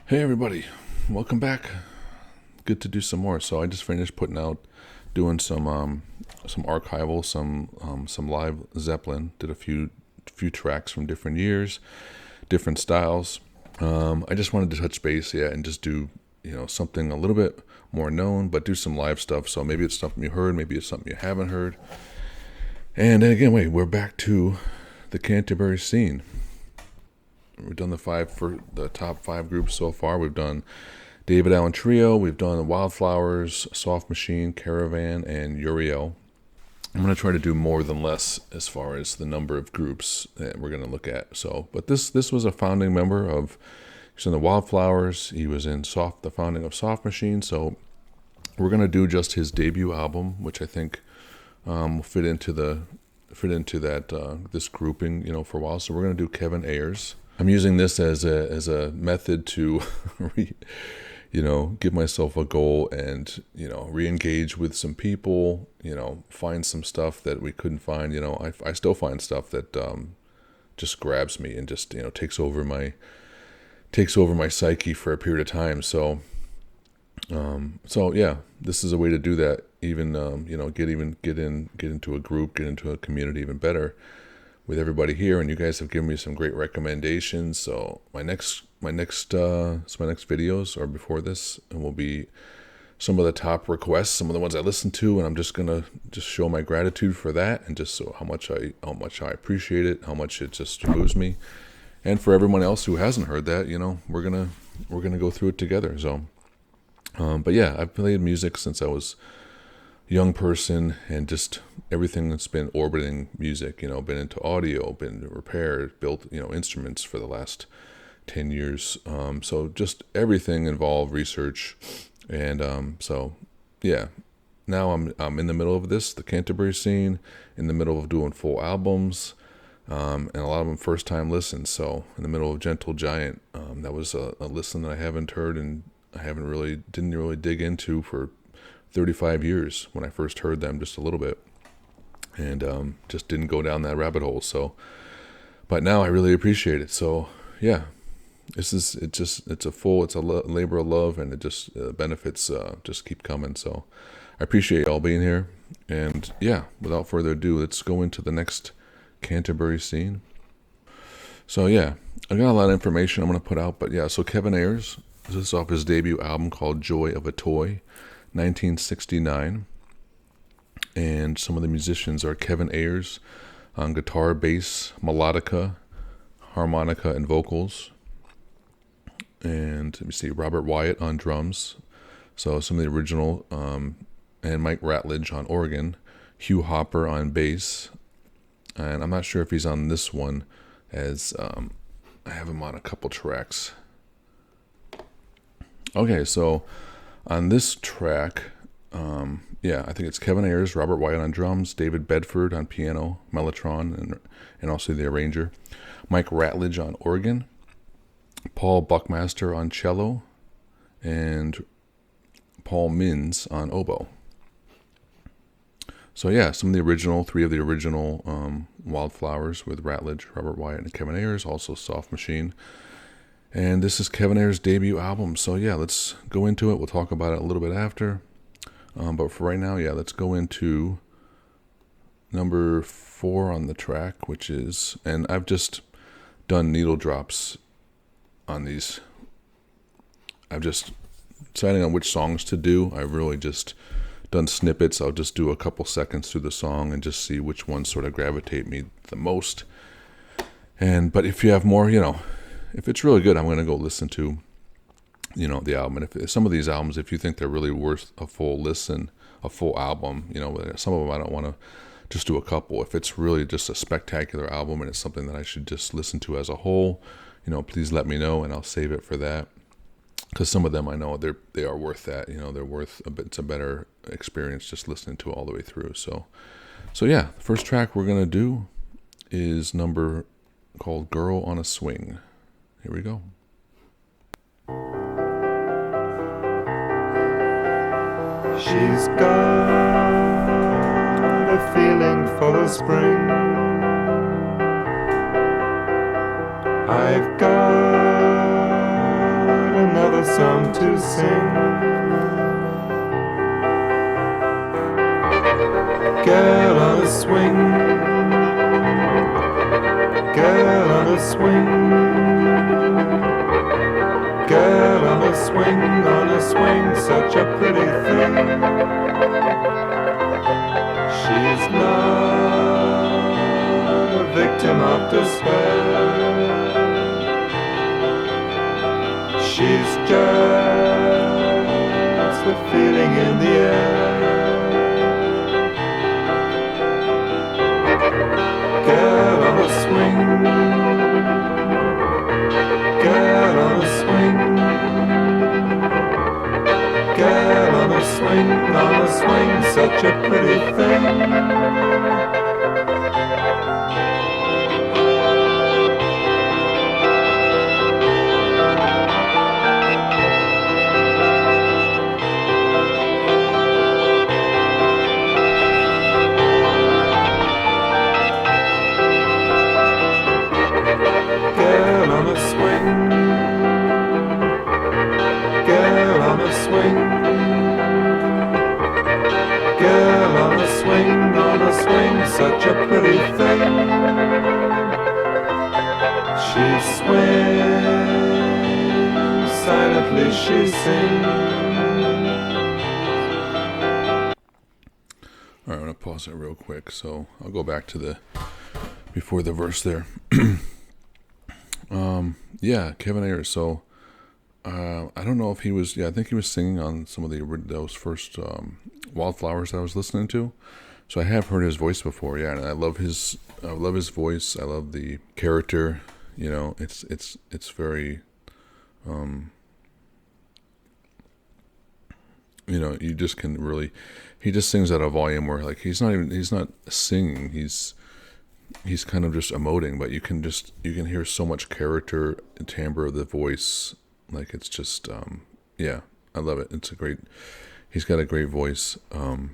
Hey everybody, welcome back. Good to do some more. So I just finished doing some archival, some live Zeppelin. Did a few tracks from different years, different styles. I just wanted to touch base, and just do something a little bit more known, but do some live stuff. So maybe it's something you heard, maybe it's something you haven't heard. And then again, we're back to the Canterbury scene. We've done the top five groups so far. We've done David Allen Trio. We've done the Wildflowers, Soft Machine, Caravan, and Uriel. I'm going to try to do more than less as far as the number of groups that we're going to look at. But this was a founding member of. He's in the Wildflowers. He was in the founding of Soft Machine. So we're going to do just his debut album, which I think will fit into that this grouping, for a while. So we're going to do Kevin Ayers. I'm using this as a method to, give myself a goal and, re-engage with some people, find some stuff that we couldn't find. I still find stuff that just grabs me and just, takes over my psyche for a period of time. So yeah, this is a way to do that. Even, get into a group, get into a community even better with everybody here, and you guys have given me some great recommendations. So my next videos or before this will be some of the top requests, some of the ones I listened to, and I'm just gonna show my gratitude for that, and just how much I appreciate it, how much it just moves me. And for everyone else who hasn't heard that, we're gonna go through it together. So, but yeah, I've played music since I was young person, and just everything that's been orbiting music, been into audio, been repaired, built, instruments for the last 10 years. So just everything involved research. And so yeah, now I'm in the middle of the Canterbury scene, in the middle of doing full albums, and a lot of them first time listens. So in the middle of Gentle Giant, that was a listen that I haven't heard, and I didn't really dig into for 35 years when I first heard them, just a little bit, and just didn't go down that rabbit hole. So, but now I really appreciate it. So yeah, it's a labor of love, and it just benefits just keep coming. So I appreciate y'all being here, and yeah, without further ado, let's go into the next Canterbury scene. So yeah, I got a lot of information I'm going to put out, but yeah, so Kevin Ayers, this is off his debut album called Joy of a Toy, 1969, and some of the musicians are Kevin Ayers on guitar, bass, melodica, harmonica, and vocals, and let me see, Robert Wyatt on drums, so some of the original, and Mike Ratledge on organ, Hugh Hopper on bass, and I'm not sure if he's on this one, as I have him on a couple tracks. Okay, so on this track, I think it's Kevin Ayers, Robert Wyatt on drums, David Bedford on piano, mellotron, and also the arranger, Mike Ratledge on organ, Paul Buckmaster on cello, and Paul Mins on oboe. So yeah, three of the original Wildflowers with Ratledge, Robert Wyatt, and Kevin Ayers, also Soft Machine. And this is Kevin Ayers' debut album. So yeah, let's go into it. We'll talk about it a little bit after. But for right now, yeah, let's go into number 4 on the track, which is, and I've just done needle drops on these. I've just deciding on which songs to do. I've really just done snippets. I'll just do a couple seconds through the song and just see which ones sort of gravitate me the most. But if you have more, if it's really good, I'm going to go listen to, the album. And if some of these albums, if you think they're really worth a full listen, a full album, some of them I don't want to just do a couple. If it's really just a spectacular album and it's something that I should just listen to as a whole, please let me know, and I'll save it for that. Because some of them I know they are worth that. They're worth a bit. It's a better experience just listening to it all the way through. So yeah, the first track we're going to do is number called Girl on a Swing. Here we go. She's got a feeling for the spring. I've got another a song to sing. Girl on a swing, girl on a swing, girl on a swing, such a pretty thing. She's not a victim of despair. She's just the feeling in the air. Girl on a swing, girl on a swing, girl on a swing, such a pretty thing. Girl on a swing, girl on a swing, girl on a swing, such a pretty thing. She swings, silently she sings. All right, I'm gonna pause it real quick. So I'll go back to the before the verse there. Yeah, Kevin Ayers. So I don't know if he was. Yeah, I think he was singing on some of those first Wildflowers that I was listening to. So I have heard his voice before. Yeah, and I love his voice. I love the character. You know, it's very. You know, you just can really. He just sings at a volume where like he's not singing. He's kind of just emoting, but you can hear so much character and timbre of the voice. Like it's just, yeah, I love it. He's got a great voice. And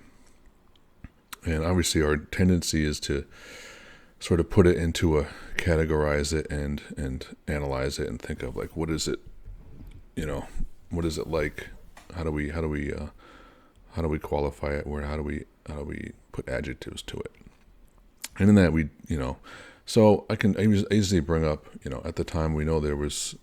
obviously our tendency is to sort of put it into categorize it and analyze it and think of like, what is it, what is it like? How do we qualify it? How do we put adjectives to it? And in that so I can easily bring up, at the time we know there was,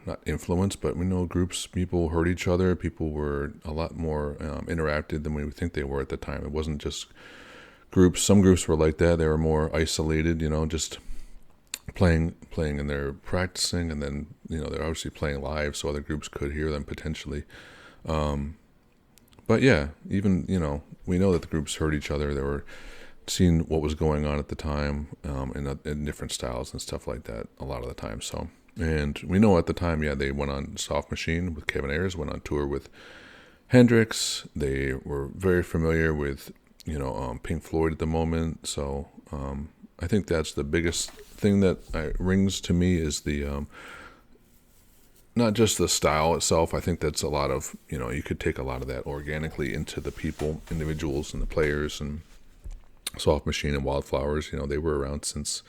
not influence, but we know people heard each other. People were a lot more interacted than we would think they were at the time. It wasn't just groups. Some groups were like that. They were more isolated, just playing and they're practicing, and then, they're obviously playing live so other groups could hear them potentially. But yeah, even, we know that the groups heard each other. They were seeing what was going on at the time in different styles and stuff like that a lot of the time. So, and we know at the time, yeah, they went on Soft Machine with Kevin Ayers, went on tour with Hendrix. They were very familiar with, Pink Floyd at the moment. So I think that's the biggest thing that rings to me is the... not just the style itself. I think that's a lot of, you could take a lot of that organically into the individuals and the players. And Soft Machine and Wildflowers, they were around since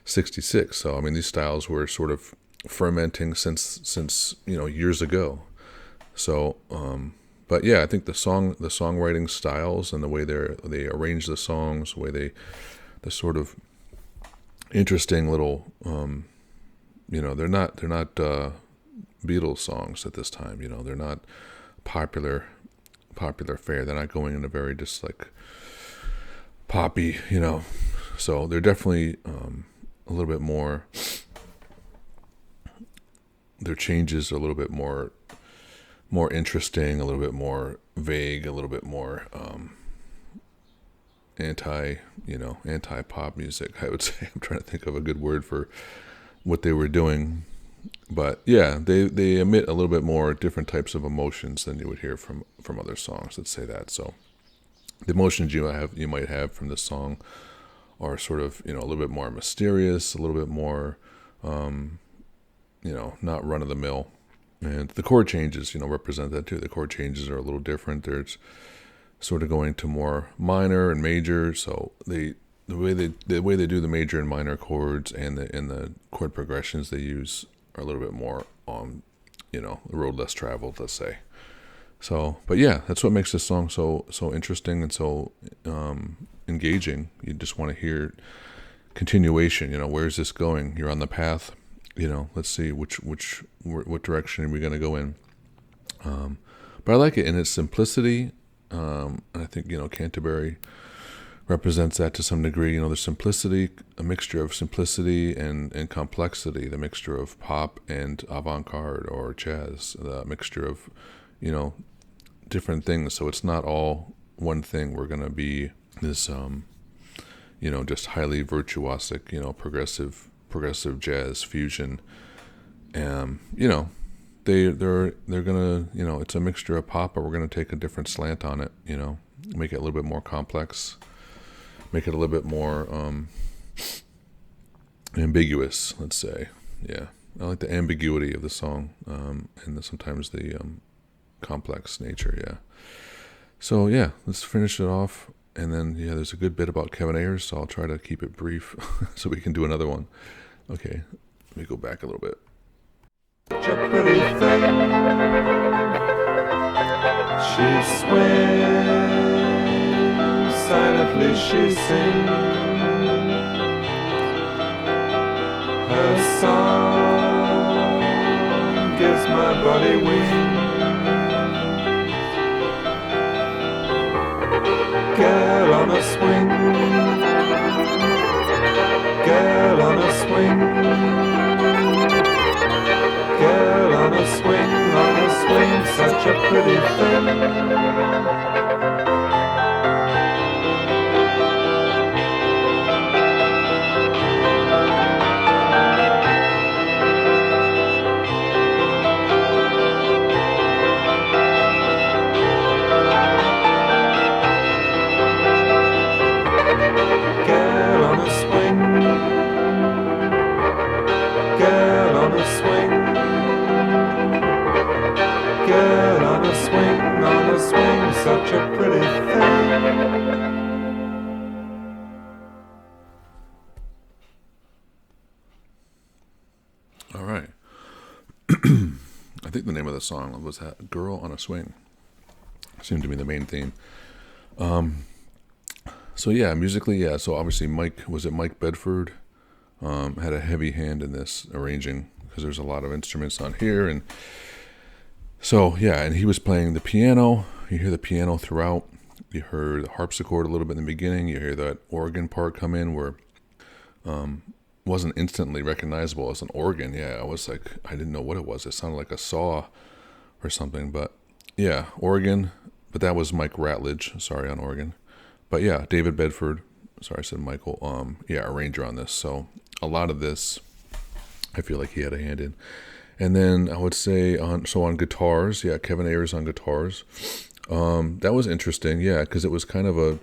66. So, I mean, these styles were sort of fermenting since years ago. So, but yeah, I think the songwriting styles and the way they arrange the songs, the sort of interesting little, they're not Beatles songs at this time. They're not popular fare. They're not going in a very just like poppy, so they're definitely a little bit more, their changes are a little bit more interesting, a little bit more vague, a little bit more anti-pop music, I would say. I'm trying to think of a good word for what they were doing. But yeah, they emit a little bit more different types of emotions than you would hear from other songs. Let's say that. So the emotions you might have from this song are sort of a little bit more mysterious, a little bit more not run of the mill. And the chord changes represent that too. The chord changes are a little different. There's sort of going to more minor and major. So the way they do the major and minor chords and the chord progressions they use are a little bit more on, the road less traveled, let's say. So, but yeah, that's what makes this song so interesting and so engaging. You just want to hear continuation. Where's this going? You're on the path. Let's see what direction are we going to go in. But I like it in its simplicity. And I think Canterbury represents that to some degree. The simplicity, a mixture of simplicity and complexity, the mixture of pop and avant-garde or jazz, the mixture of different things. So it's not all one thing. We're going to be this just highly virtuosic, progressive jazz fusion. They're gonna, it's a mixture of pop, but we're gonna take a different slant on it, make it a little bit more complex, make it a little bit more ambiguous, let's say. Yeah, I like the ambiguity of the song, and sometimes the complex nature. Yeah. So yeah, let's finish it off, and then there's a good bit about Kevin Ayers, so I'll try to keep it brief, so we can do another one. Okay, let me go back a little bit. Such a pretty thing. She swims, silently she sings. Her song gives my body wings. Girl on a swing, girl on a swing. Girl on a swing, such a pretty thing. Girl on a swing, girl on a swing. Girl on a swing, such a pretty thing. All right. I think the name of the song was that Girl on a Swing. Seemed to be the main theme. So yeah, musically, yeah. So obviously Mike Bedford had a heavy hand in this arranging, because there's a lot of instruments on here, and so, yeah, and he was playing the piano. You hear the piano throughout. You heard the harpsichord a little bit in the beginning. You hear that organ part come in where wasn't instantly recognizable as an organ. Yeah, I was like, I didn't know what it was. It sounded like a saw or something. But, yeah, organ. But that was Mike Ratledge. Sorry, on organ. But, yeah, David Bedford. Sorry, I said Michael. Arranger on this. So, a lot of this, I feel like he had a hand in. And then I would say on guitars, yeah, Kevin Ayers on guitars. That was interesting, yeah, because it was kind of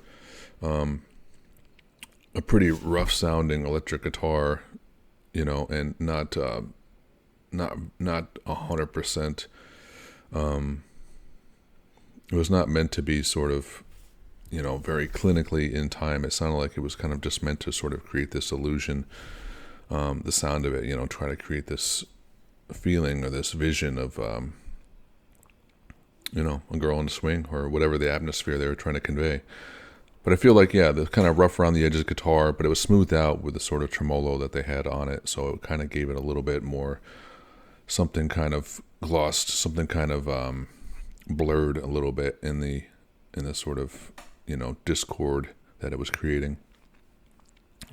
a pretty rough sounding electric guitar, and not 100%. It was not meant to be sort of, very clinically in time. It sounded like it was kind of just meant to sort of create this illusion, the sound of it, try to create this feeling or this vision of a girl on a swing, or whatever the atmosphere they were trying to convey. But I feel like, yeah, the kind of rough around the edges guitar, but it was smoothed out with the sort of tremolo that they had on it, so it kind of gave it a little bit more, something kind of glossed, something kind of blurred a little bit in the sort of discord that it was creating.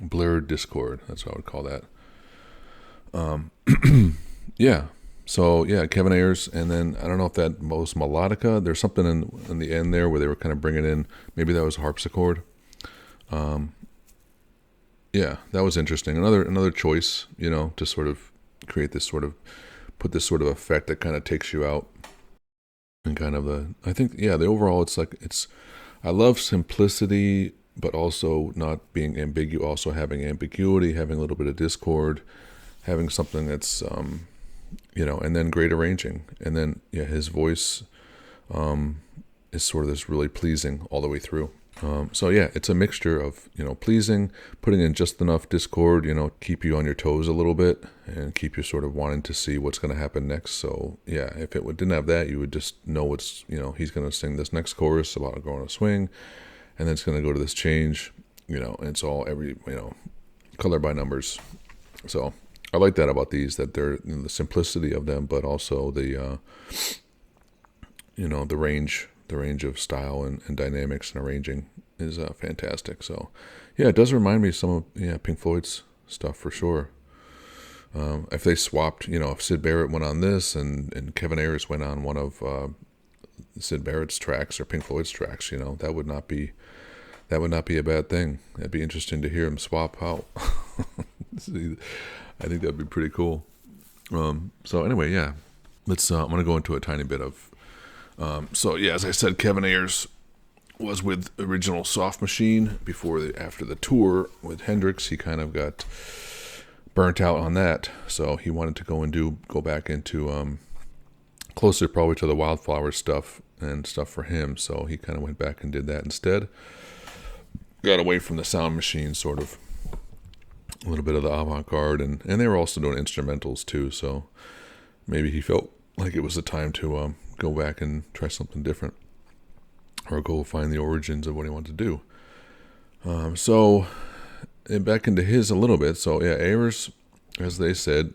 Blurred discord, that's what I would call that. Yeah. So yeah, Kevin Ayers, and then I don't know if that was melodica. There's something in the end there where they were kind of bringing in, maybe that was harpsichord. Yeah, that was interesting. Another choice, to sort of create this sort of, put this sort of effect that kind of takes you out, and kind of I think, yeah, the overall, I love simplicity, but also not being ambiguous, also having ambiguity, having a little bit of discord, having something that's, and then great arranging. And then, yeah, his voice is sort of this really pleasing all the way through. So yeah, it's a mixture of, pleasing, putting in just enough discord, keep you on your toes a little bit and keep you sort of wanting to see what's going to happen next. So yeah, if it didn't have that, you would just know he's going to sing this next chorus about going on a swing, and then it's going to go to this change, and it's all color by numbers. So I like that about these, that they're the simplicity of them, but also the the range of style and dynamics and arranging is fantastic. So yeah, it does remind me of some of Pink Floyd's stuff for sure. If they swapped, if Syd Barrett went on this and Kevin Ayers went on one of Syd Barrett's tracks or Pink Floyd's tracks, that would not be a bad thing. That'd be interesting to hear them swap out. I think that'd be pretty cool. So anyway, yeah, let's. I'm gonna go into a tiny bit of. So yeah, as I said, Kevin Ayers was with original Soft Machine after the tour with Hendrix. He kind of got burnt out on that, so he wanted to go back into closer probably to the Wildflower stuff and stuff for him. So he kind of went back and did that instead. Got away from the sound machine, sort of a little bit of the avant-garde, and they were also doing instrumentals too. So maybe he felt like it was the time to go back and try something different, or go find the origins of what he wanted to do. So back into his a little bit. So yeah, Ayers, as they said,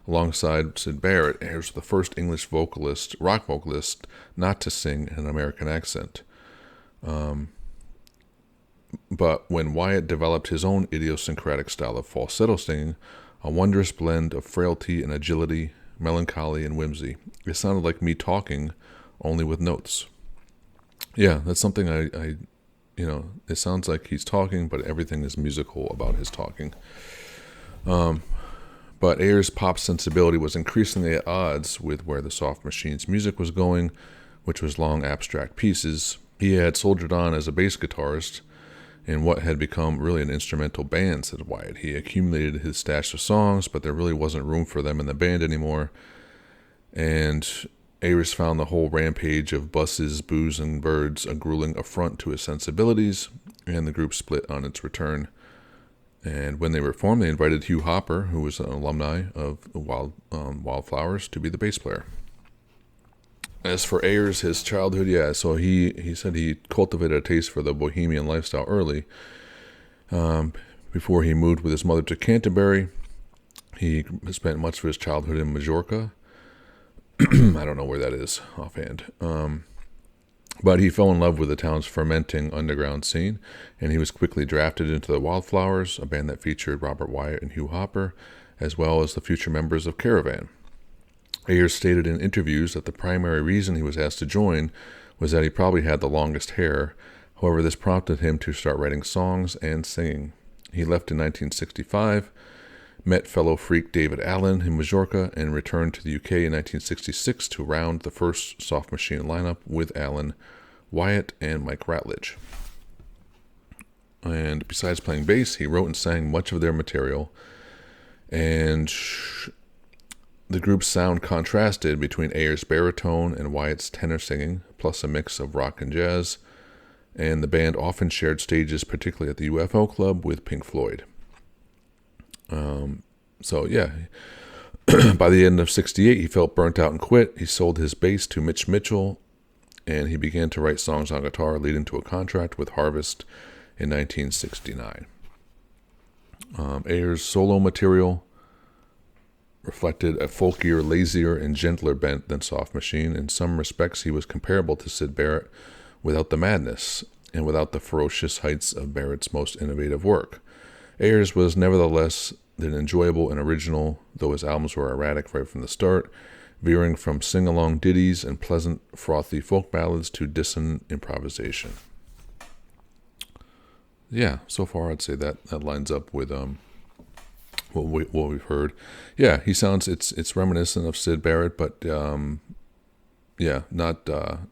alongside Syd Barrett, Ayers was the first English rock vocalist, not to sing in an American accent. But when Wyatt developed his own idiosyncratic style of falsetto singing, a wondrous blend of frailty and agility, melancholy and whimsy, it sounded like me talking, only with notes. Yeah, that's something I it sounds like he's talking, but everything is musical about his talking. But Ayers' pop sensibility was increasingly at odds with where the Soft Machine's music was going, which was long abstract pieces. He had soldiered on as a bass guitarist in what had become really an instrumental band, said Wyatt. He accumulated his stash of songs, but there really wasn't room for them in the band anymore. And Ayers found the whole rampage of buses, booze, and birds a grueling affront to his sensibilities, and the group split on its return. And when they reformed, they invited Hugh Hopper, who was an alumni of Wildflowers, to be the bass player. As for Ayers, his childhood, so he said he cultivated a taste for the bohemian lifestyle early. Before he moved with his mother to Canterbury, he spent much of his childhood in Majorca. I don't know where that is offhand. But he fell in love with the town's fermenting underground scene, and he was quickly drafted into the Wildflowers, a band that featured Robert Wyatt and Hugh Hopper, as well as the future members of Caravan. Ayers stated in interviews that the primary reason he was asked to join was that he probably had the longest hair. However, this prompted him to start writing songs and singing. He left in 1965, met fellow freak David Allen in Majorca, and returned to the UK in 1966 to round the first Soft Machine lineup with Allen, Wyatt, and Mike Ratledge. And besides playing bass, he wrote and sang much of their material, and the group's sound contrasted between Ayers' baritone and Wyatt's tenor singing, plus a mix of rock and jazz, and the band often shared stages, particularly at the UFO Club, with Pink Floyd. So yeah, by the end of '68, he felt burnt out and quit. He sold his bass to Mitch Mitchell, and he began to write songs on guitar, leading to a contract with Harvest in 1969. Ayers' solo material reflected a folkier, lazier, and gentler bent than Soft Machine. In some respects, he was comparable to Syd Barrett without the madness and without the ferocious heights of Barrett's most innovative work. Ayers was nevertheless an enjoyable and original, though his albums were erratic right from the start, veering from sing-along ditties and pleasant, frothy folk ballads to dissonant improvisation. Yeah, so far I'd say that lines up with what we've heard. Yeah, he sounds, it's reminiscent of Syd Barrett, but not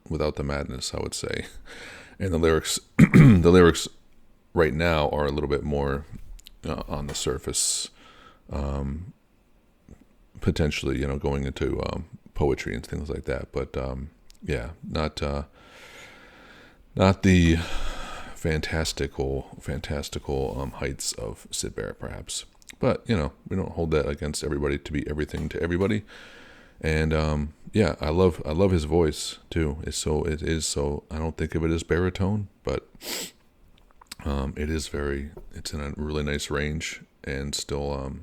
without the madness, I would say. And the lyrics right now are a little bit more on the surface, potentially, going into poetry and things like that. But not the fantastical heights of Syd Barrett, perhaps. But we don't hold that against everybody to be everything to everybody. And I love his voice too. It is so. I don't think of it as baritone, but it's in a really nice range and still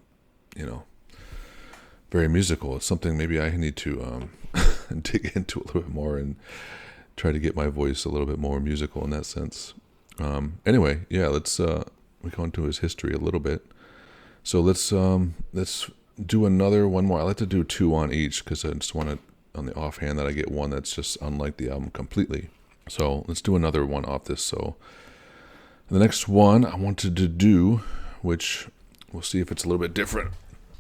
very musical. It's something maybe I need to dig into a little bit more and try to get my voice a little bit more musical in that sense. Anyway, let's we go into his history a little bit. So let's do another one more. I like to do two on each because I just want to, on the offhand, that I get one that's just unlike the album completely. So let's do another one off this. So the next one I wanted to do, which we'll see if it's a little bit different,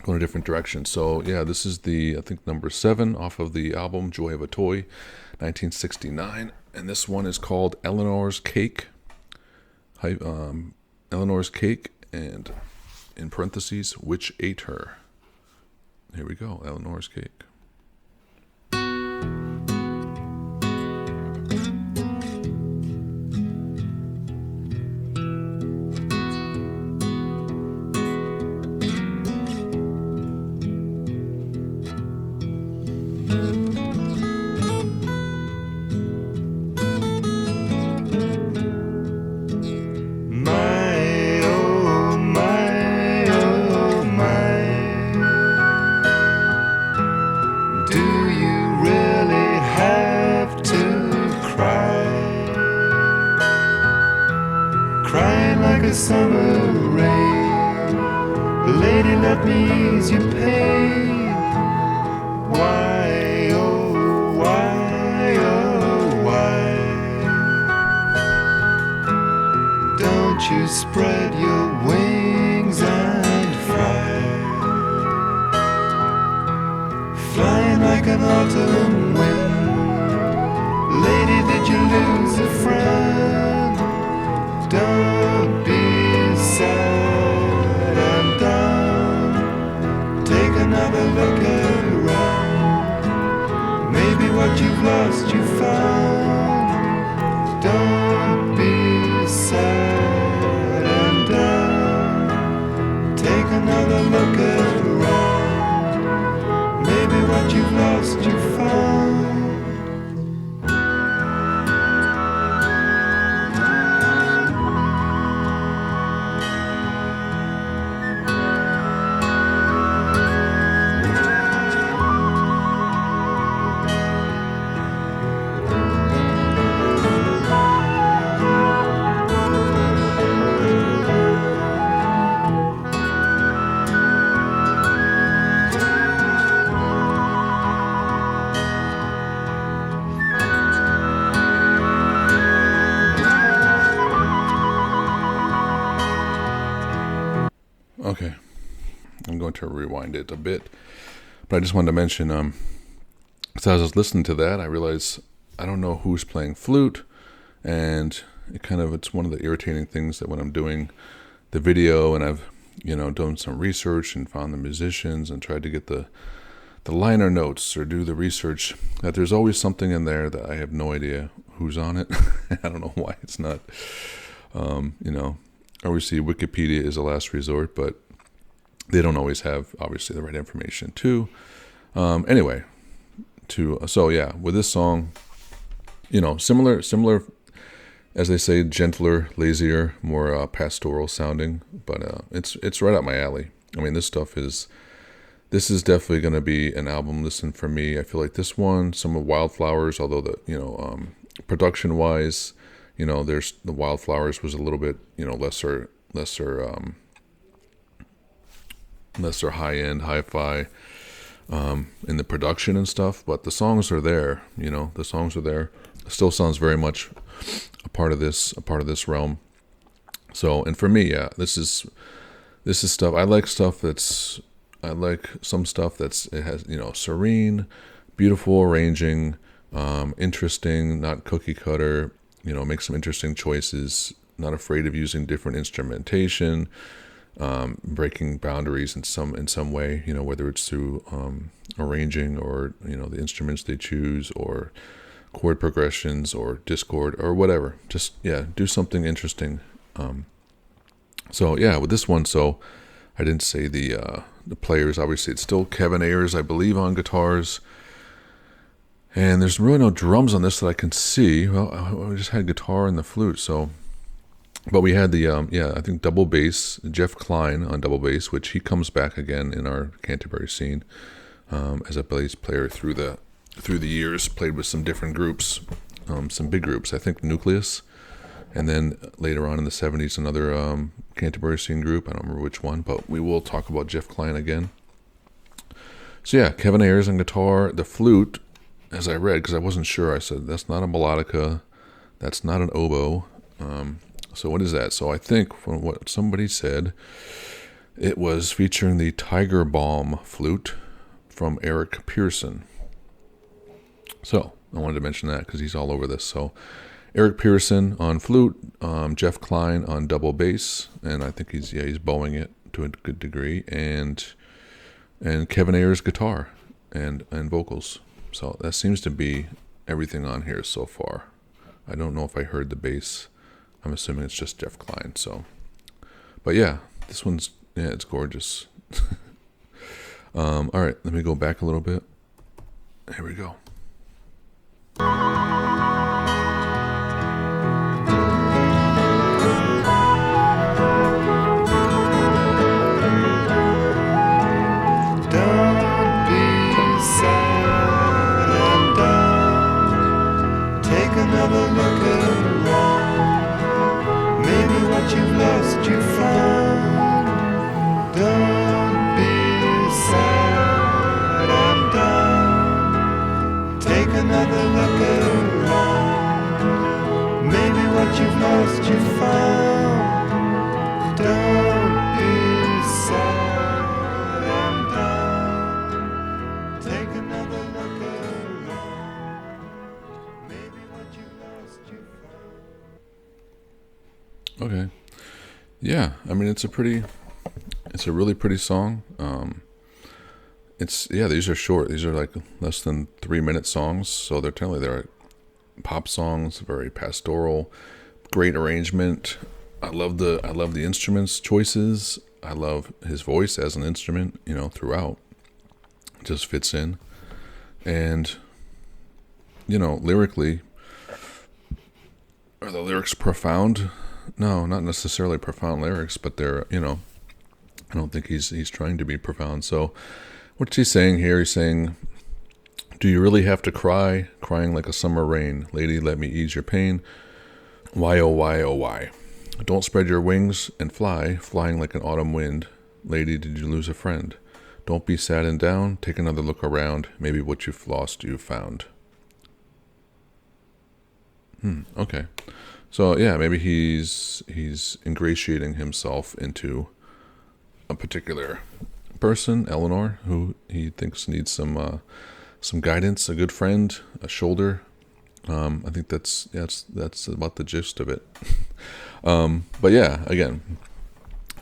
go in a different direction. So this is I think number 7 off of the album Joy of a Toy, 1969, and this one is called Eleanor's Cake. Eleanor's Cake, and in parentheses, which ate her. Here we go, Eleanor's Cake. Summer rain, lady, let me ease your pain. Why, oh, why, oh, why don't you spread your wings and fly, flying like an autumn wind? Lady, did you lose a friend? Don't be sad and down. Take another look around. Maybe what you've lost you found. Don't be sad and down. Take another look around. Maybe what you've lost you found. Okay, I'm going to rewind it a bit, but I just wanted to mention, so as I was listening to that, I realized I don't know who's playing flute, and it's one of the irritating things that when I'm doing the video and I've done some research and found the musicians and tried to get the liner notes or do the research, that there's always something in there that I have no idea who's on it. I don't know why it's not, obviously Wikipedia is a last resort, but they don't always have, obviously, the right information too. With this song, similar, as they say, gentler, lazier, more pastoral sounding, but it's right up my alley. I mean, this is definitely going to be an album listen for me. I feel like this one, some of Wildflowers, although production wise, there's the Wildflowers was a little bit, lesser high end, hi-fi, in the production and stuff, but the songs are there. The songs are there. It still sounds very much a part of this realm. So, and for me, this is stuff. I like some stuff it has, serene, beautiful arranging, interesting, not cookie cutter, make some interesting choices, not afraid of using different instrumentation, breaking boundaries in some way, whether it's through arranging or the instruments they choose, or chord progressions or discord or whatever. Just, yeah, do something interesting. So yeah, with this one, so I didn't say the players. Obviously, it's still Kevin Ayers, I believe, on guitars. And there's really no drums on this that I can see. Well, I just had guitar and the flute, so. But we had the, I think double bass, Jeff Klein on double bass, which he comes back again in our Canterbury scene as a bass player through the years, played with some different groups, some big groups, I think Nucleus, and then later on in the 70s, another Canterbury scene group. I don't remember which one, but we will talk about Jeff Klein again. So yeah, Kevin Ayers on guitar, the flute, as I read, because I wasn't sure, I said, that's not a melodica, that's not an oboe. So what is that? So I think from what somebody said, it was featuring the Tiger Balm flute from Eric Pearson. So I wanted to mention that because he's all over this. So Eric Pearson on flute, Jeff Klein on double bass, and I think he's bowing it to a good degree, and Kevin Ayers guitar and vocals. So that seems to be everything on here so far. I don't know if I heard the bass. I'm assuming it's just Jeff Klein. So, but yeah, this one's, it's gorgeous. All right, let me go back a little bit. Here we go. Another look around. Maybe what you've lost you found. Don't be sad and down. Take another look around. Maybe what you've lost you found. Don't be sad and down. Take another look around. Maybe what you lost you found. Okay. Yeah, I mean, it's a really pretty song. These are short. These are like less than 3-minute songs, so they're pop songs, very pastoral, great arrangement. I love the instruments choices. I love his voice as an instrument, throughout. It just fits in. And lyrically, are the lyrics profound? No, not necessarily profound lyrics, but they're, I don't think he's trying to be profound. So what's he saying here? He's saying, do you really have to cry, crying like a summer rain? Lady, let me ease your pain. Why, oh, why, oh, why? Don't spread your wings and fly, flying like an autumn wind. Lady, did you lose a friend? Don't be sad and down. Take another look around. Maybe what you've lost, you've found. Okay. So yeah, maybe he's ingratiating himself into a particular person, Eleanor, who he thinks needs some guidance, a good friend, a shoulder. I think that's about the gist of it. But yeah, again,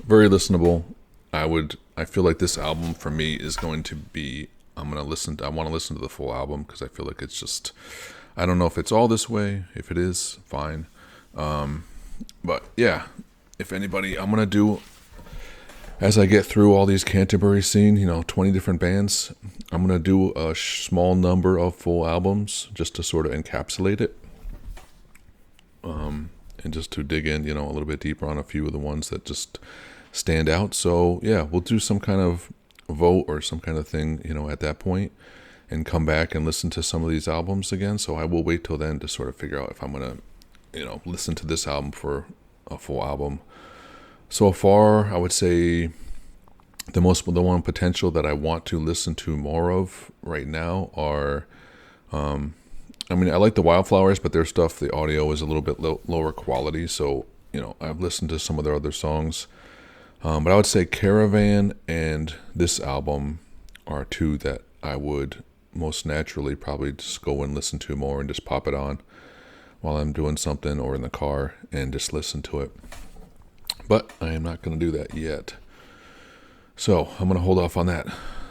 very listenable. I feel like this album for me is going to be, I want to listen to the full album because I feel like it's just, I don't know if it's all this way. If it is, fine. But yeah, if anybody, I'm going to do, as I get through all these Canterbury scene, 20 different bands, I'm going to do a small number of full albums just to sort of encapsulate it. And just to dig in, a little bit deeper on a few of the ones that just stand out. So yeah, we'll do some kind of vote or some kind of thing, at that point, and come back and listen to some of these albums again. So I will wait till then to sort of figure out if I'm going to, listen to this album for a full album. So far, I would say the one potential that I want to listen to more of right now are, I like the Wildflowers, but their stuff, the audio is a little bit lower quality. So, I've listened to some of their other songs. But I would say Caravan and this album are two that I would most naturally probably just go and listen to more and just pop it on while I'm doing something or in the car and just listen to it. But I am not going to do that yet. So I'm going to hold off on that.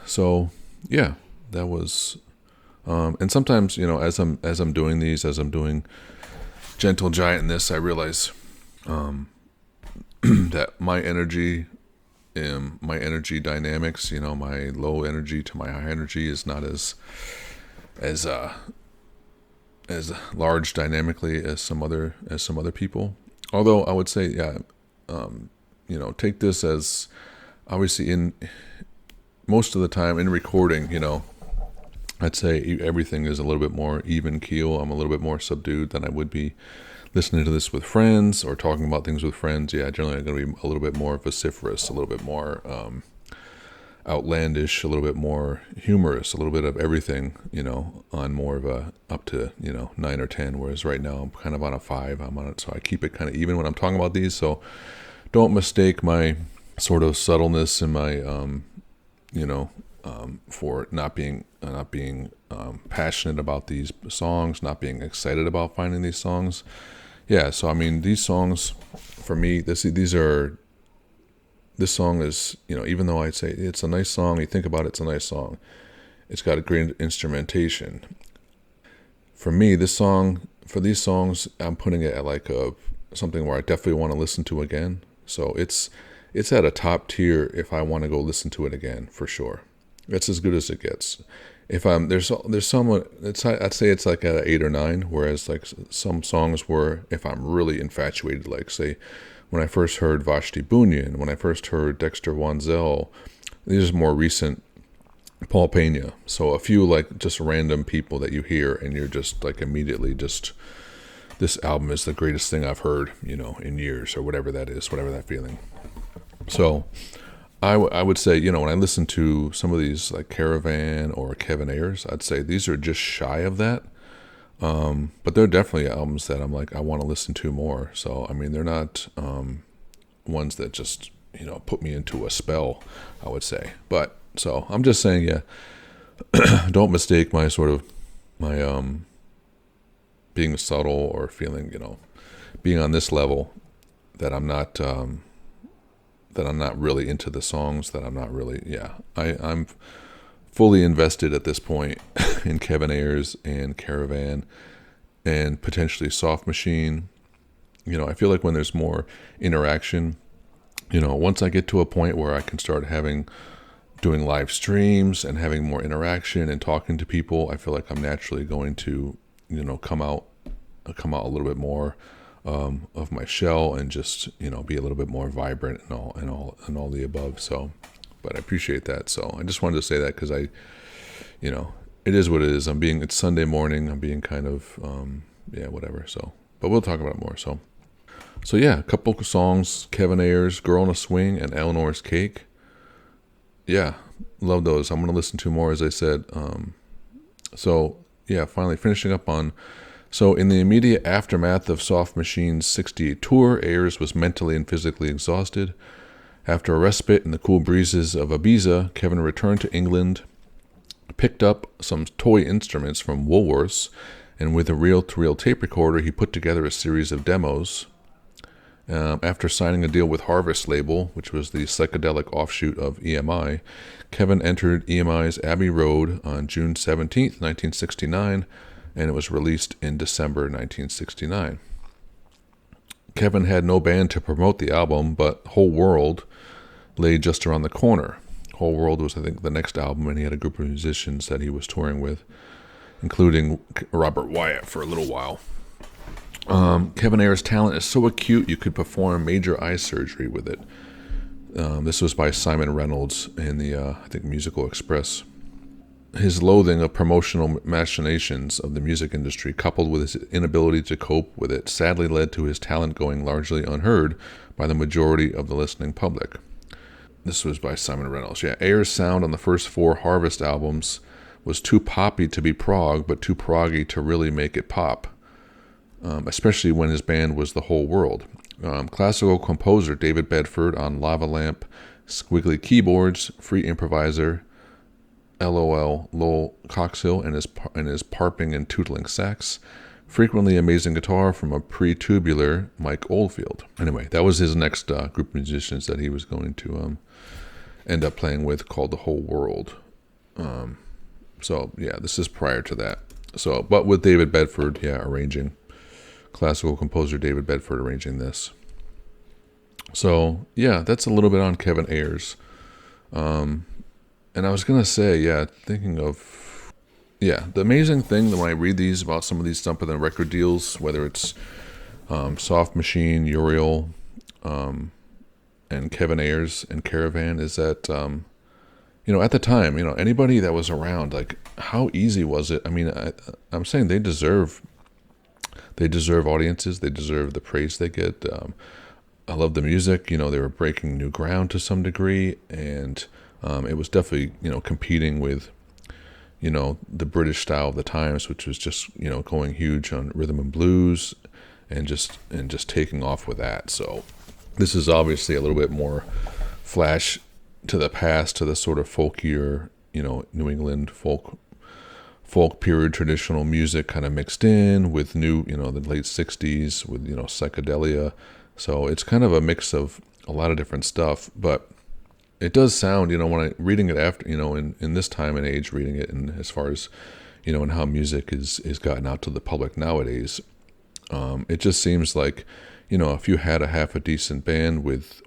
So yeah, that was And sometimes, as I'm doing these, as I'm doing Gentle Giant in this, I realize that my energy dynamics, my low energy to my high energy is not as large dynamically as some other people. Although I would say, take this as obviously in most of the time in recording, I'd say everything is a little bit more even keel. I'm a little bit more subdued than I would be listening to this with friends or talking about things with friends. Yeah, generally I'm going to be a little bit more vociferous, a little bit more outlandish, a little bit more humorous, a little bit of everything, on more of a up to, 9 or 10, whereas right now I'm kind of on a 5. I'm on it, so I keep it kind of even when I'm talking about these. So don't mistake my sort of subtleness in my, for not being passionate about these songs, not being excited about finding these songs. Yeah, so I mean, these songs for me, this song is, even though I'd say it's a nice song, you think about it, it's a nice song. It's got a great instrumentation. For me, for these songs, I'm putting it at like something where I definitely want to listen to again. So it's at a top tier if I want to go listen to it again, for sure. It's as good as it gets. If there's some, I'd say it's like at an 8 or 9, whereas like some songs where if I'm really infatuated, like say when I first heard Vashti Bunyan, when I first heard Dexter Wansel, these are more recent, Paul Pena. So a few like just random people that you hear and you're just like immediately just, this album is the greatest thing I've heard, in years, or whatever that is, whatever that feeling. So I would say, when I listen to some of these like Caravan or Kevin Ayers, I'd say these are just shy of that. But they're definitely albums that I'm like, I want to listen to more. So, I mean, they're not ones that just, put me into a spell, I would say. But, so I'm just saying, yeah, don't mistake my being subtle or feeling, being on this level, that I'm not really into the songs, that I'm not really, I'm fully invested at this point in Kevin Ayers and Caravan and potentially Soft Machine. I feel like when there's more interaction, once I get to a point where I can start doing live streams and having more interaction and talking to people, I feel like I'm naturally going to, come out a little bit more of my shell and just, be a little bit more vibrant and all the above. So, but I appreciate that. So I just wanted to say that because it is what it is. It's Sunday morning. I'm being kind of, whatever. So, but we'll talk about it more. So yeah, a couple of songs, Kevin Ayers, Girl on a Swing, and Eleanor's Cake. Yeah, love those. I'm going to listen to more, as I said. So yeah, finally finishing up on, so in the immediate aftermath of Soft Machine's 68 tour, Ayers was mentally and physically exhausted. After a respite in the cool breezes of Ibiza, Kevin returned to England, picked up some toy instruments from Woolworths, and with a reel-to-reel tape recorder, he put together a series of demos. After signing a deal with Harvest label, which was the psychedelic offshoot of EMI, Kevin entered EMI's Abbey Road on June 17th, 1969, and it was released in December 1969. Kevin had no band to promote the album, but Whole World lay just around the corner. Whole World was, I think, the next album, and he had a group of musicians that he was touring with, including Robert Wyatt for a little while. Kevin Ayers' talent is so acute you could perform major eye surgery with it. This was by Simon Reynolds in the, I think, Musical Express. His loathing of promotional machinations of the music industry, coupled with his inability to cope with it, sadly led to his talent going largely unheard by the majority of the listening public. This was by Simon Reynolds. Yeah, Ayers' sound on the first 4 Harvest albums was too poppy to be prog, but too proggy to really make it pop, especially when his band was the Whole World. Classical composer David Bedford on Lava Lamp, Squiggly Keyboards, Free Improviser, LOL, Lowell Coxhill and his parping and tootling sax, frequently amazing guitar from a pre-tubular Mike Oldfield. Anyway, that was his next group of musicians that he was going to end up playing with, called the Whole World. So yeah, this is prior to that. So, but with David Bedford, arranging, classical composer David Bedford arranging this. So yeah, that's a little bit on Kevin Ayers. And I was gonna say, thinking of, the amazing thing that when I read these about some of these stuff in the record deals, whether it's Soft Machine, Uriel, and Kevin Ayers and Caravan, is that at the time, anybody that was around, like, how easy was it? I mean, I'm saying they deserve audiences, they deserve the praise they get. I love the music. They were breaking new ground to some degree, and it was definitely competing with the British style of the times, which was just going huge on rhythm and blues, and just taking off with that. So this is obviously a little bit more flash to the past, to the sort of folkier, New England folk period traditional music kind of mixed in with new, the late 60s with, psychedelia. So it's kind of a mix of a lot of different stuff, but it does sound, when I reading it after, in this time and age, reading it, and as far as, and how music is gotten out to the public nowadays, it just seems like, if you had a half a decent band with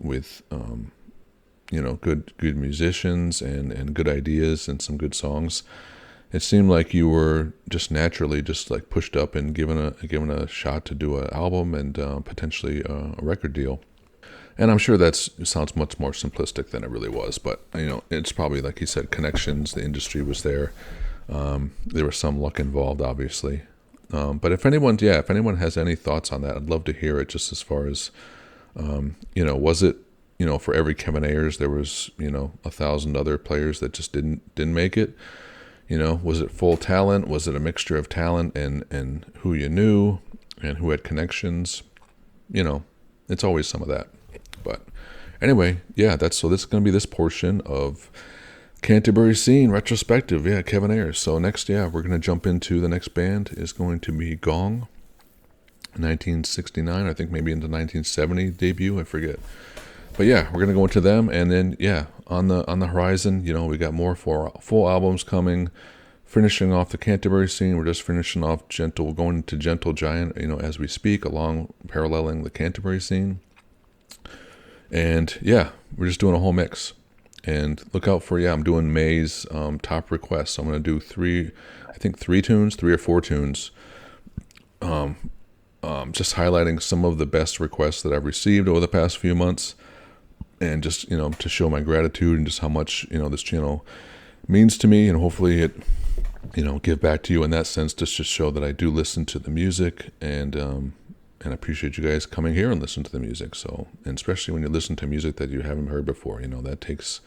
good musicians and good ideas and some good songs, it seemed like you were just naturally just like pushed up and given a shot to do an album and potentially a record deal. And I'm sure it sounds much more simplistic than it really was, but it's probably, like you said, connections. The industry was there. There was some luck involved, obviously. But if anyone has any thoughts on that, I'd love to hear it. Just as far as was it, for every Kevin Ayers, there was 1,000 other players that just didn't make it. Was it full talent? Was it a mixture of talent and who you knew and who had connections? It's always some of that. But anyway, this is going to be this portion of Canterbury Scene Retrospective. Kevin Ayers. So next, we're going to jump into the next band is going to be Gong. 1969, I think maybe into 1970 debut, I forget. But we're going to go into them, and then on the horizon, we got more full albums coming. Finishing off the Canterbury Scene, we're just finishing off Gentle, going into Gentle Giant, as we speak, along paralleling the Canterbury Scene. And we're just doing a whole mix. And look out for I'm doing May's top requests. So I'm going to do three or four tunes. Just highlighting some of the best requests that I've received over the past few months. And just, to show my gratitude and just how much, this channel means to me, and hopefully it, give back to you in that sense, just to show that I do listen to the music and appreciate you guys coming here and listen to the music. So, and especially when you listen to music that you haven't heard before, that takes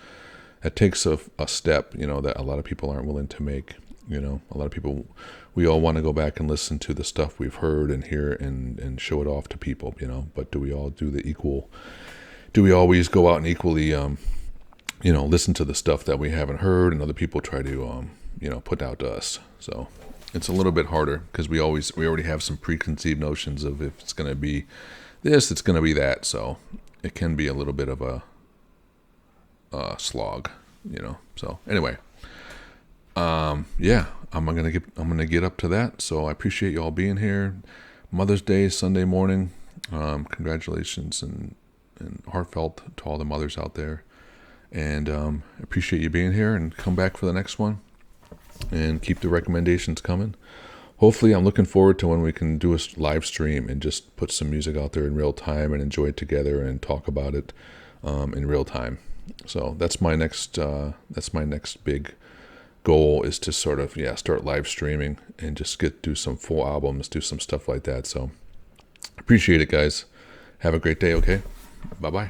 a step, that a lot of people aren't willing to make. A lot of people, we all want to go back and listen to the stuff we've heard and hear and show it off to people, but do we all do the equal? Do we always go out and equally, listen to the stuff that we haven't heard and other people try to, put out to us? So it's a little bit harder because we already have some preconceived notions of if it's going to be this, it's going to be that. So it can be a little bit of a slog, So anyway, I'm gonna get up to that. So I appreciate you all being here. Mother's Day, Sunday morning. Congratulations and heartfelt to all the mothers out there, and appreciate you being here, and come back for the next one and keep the recommendations coming. Hopefully I'm looking forward to when we can do a live stream and just put some music out there in real time and enjoy it together and talk about it in real time. So that's my next big goal, is to sort of start live streaming and just do some full albums, do some stuff like that. So appreciate it, guys. Have a great day. Okay. Bye-bye.